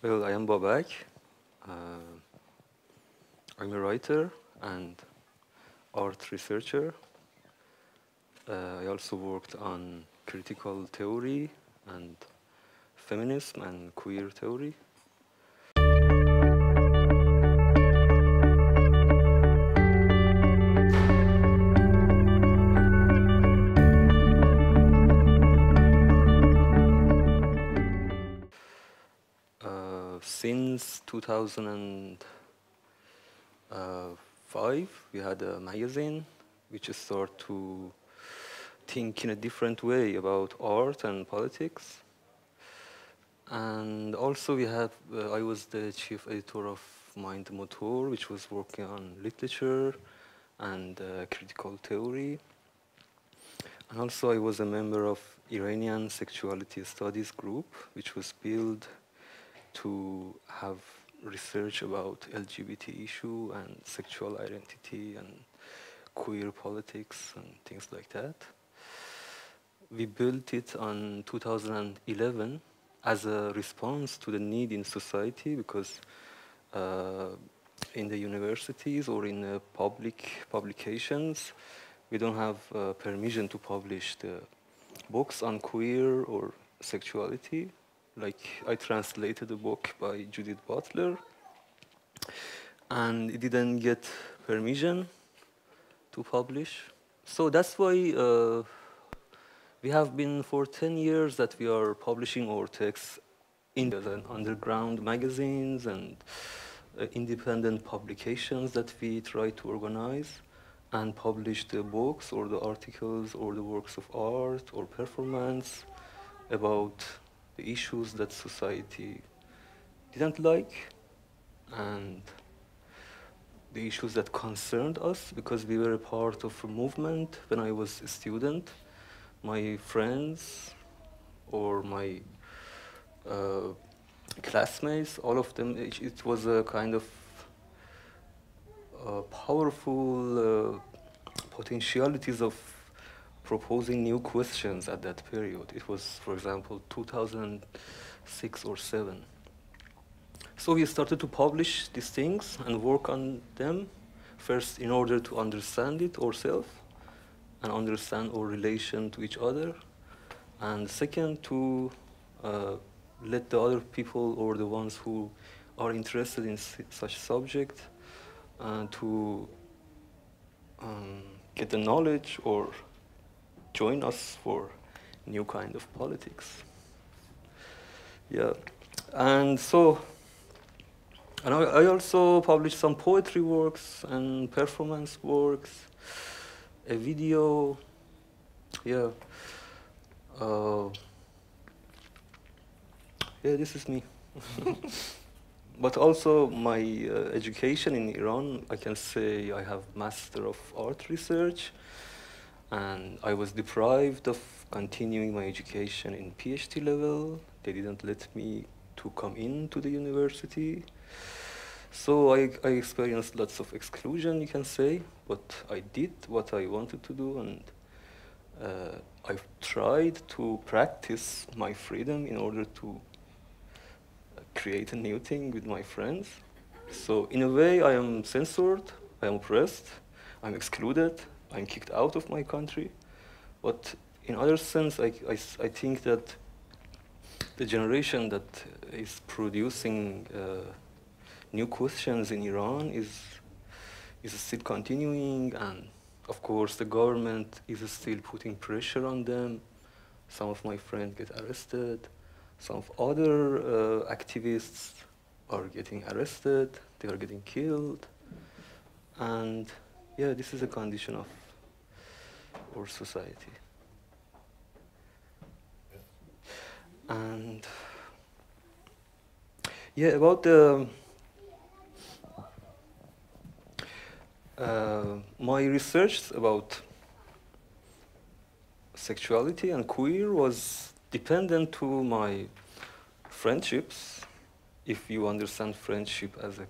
Well, I am Babak. Uh, I'm a writer and art researcher. I also worked on critical theory and feminism and queer theory. Since 2005, we had a magazine which started to think in a different way about art and politics. And also I was the chief editor of Mind Motor, which was working on literature and critical theory. And also I was a member of Iranian Sexuality Studies group, which was built to have research about LGBT issue and sexual identity and queer politics and things like that. We built it on 2011 as a response to the need in society because in the universities or in public publications, we don't have permission to publish the books on queer or sexuality. Like I translated a book by Judith Butler, and it didn't get permission to publish. So that's why we have been for 10 years that we are publishing our texts in the underground magazines and independent publications that we try to organize and publish the books or the articles or the works of art or performance about the issues that society didn't like and the issues that concerned us because we were a part of a movement when I was a student. My friends or my classmates, all of them, it was a kind of powerful potentialities of proposing new questions at that period. It was, for example, 2006 or 7. So we started to publish these things and work on them, first in order to understand it ourselves and understand our relation to each other, and second, to let the other people or the ones who are interested in such subject to get the knowledge or join us for new kind of politics. Yeah, and so, and I also published some poetry works and performance works, a video, yeah. Yeah, this is me. But also my education in Iran, I can say I have Master of Art Research, and I was deprived of continuing my education in PhD level. They didn't let me to come into the university. So I experienced lots of exclusion, you can say, but I did what I wanted to do, and I've tried to practice my freedom in order to create a new thing with my friends. So in a way, I am censored, I am oppressed, I'm excluded, I'm kicked out of my country. But in other sense, I think that the generation that is producing new questions in Iran is still continuing, and of course the government is still putting pressure on them. Some of my friends get arrested. Some of other activists are getting arrested. They are getting killed. And yeah, this is a condition of our society. And yeah, about the my research about sexuality and queer was dependent to my friendships. If you understand friendship as a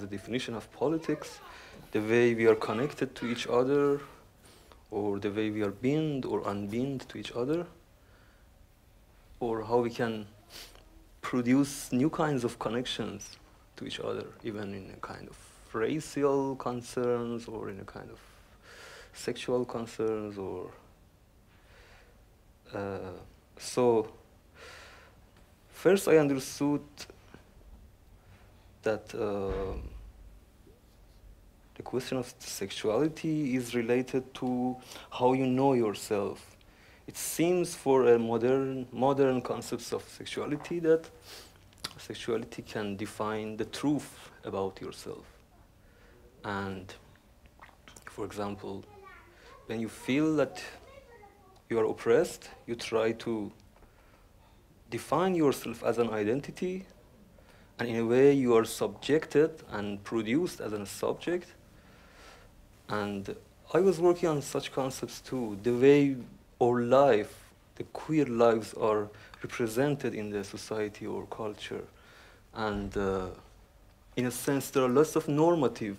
definition of politics, the way we are connected to each other, or the way we are bind or unbind to each other, or how we can produce new kinds of connections to each other, even in a kind of racial concerns or in a kind of sexual concerns or so first I understood that the question of sexuality is related to how you know yourself. It seems for a modern concepts of sexuality that sexuality can define the truth about yourself. And for example, when you feel that you are oppressed, you try to define yourself as an identity, and in a way you are subjected and produced as a subject. And I was working on such concepts too, the way our life, the queer lives are represented in the society or culture. And in a sense, there are lots of normative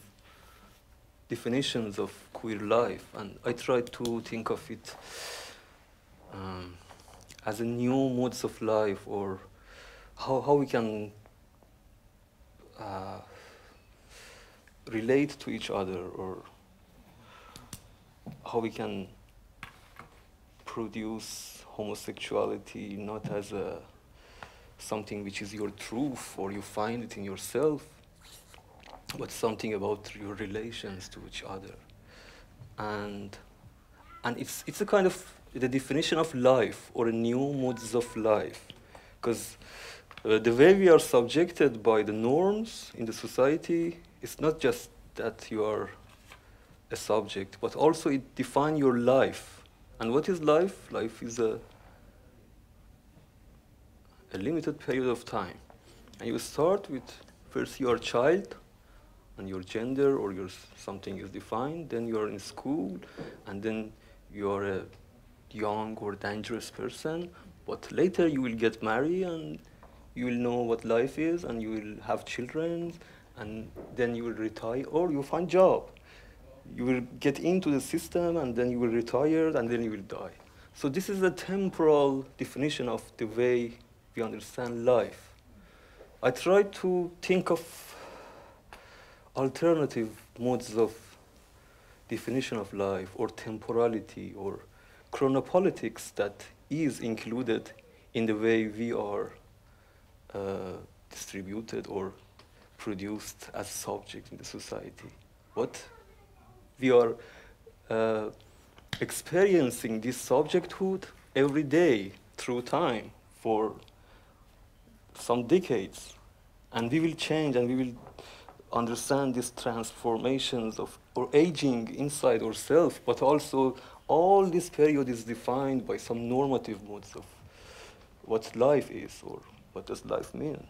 definitions of queer life, and I try to think of it as a new modes of life, or how we can relate to each other, or how we can produce homosexuality not as something which is your truth or you find it in yourself, but something about your relations to each other. And it's a kind of the definition of life, or a new modes of life, because the way we are subjected by the norms in the society, it's not just that you are a subject, but also it defines your life. And what is life? Life is a limited period of time. And you start with, first you are a child, and your gender or your something is defined, then you are in school, and then you are a young or dangerous person, but later you will get married and you will know what life is, and you will have children, and then you will retire, or you find job. You will get into the system, and then you will retire, and then you will die. So this is a temporal definition of the way we understand life. I try to think of alternative modes of definition of life, or temporality, or chronopolitics that is included in the way we are distributed or produced as subjects in the society. What we are experiencing this subjecthood every day through time for some decades, and we will change and we will understand these transformations of or aging inside ourselves, but also all this period is defined by some normative modes of what life is, or what does life mean.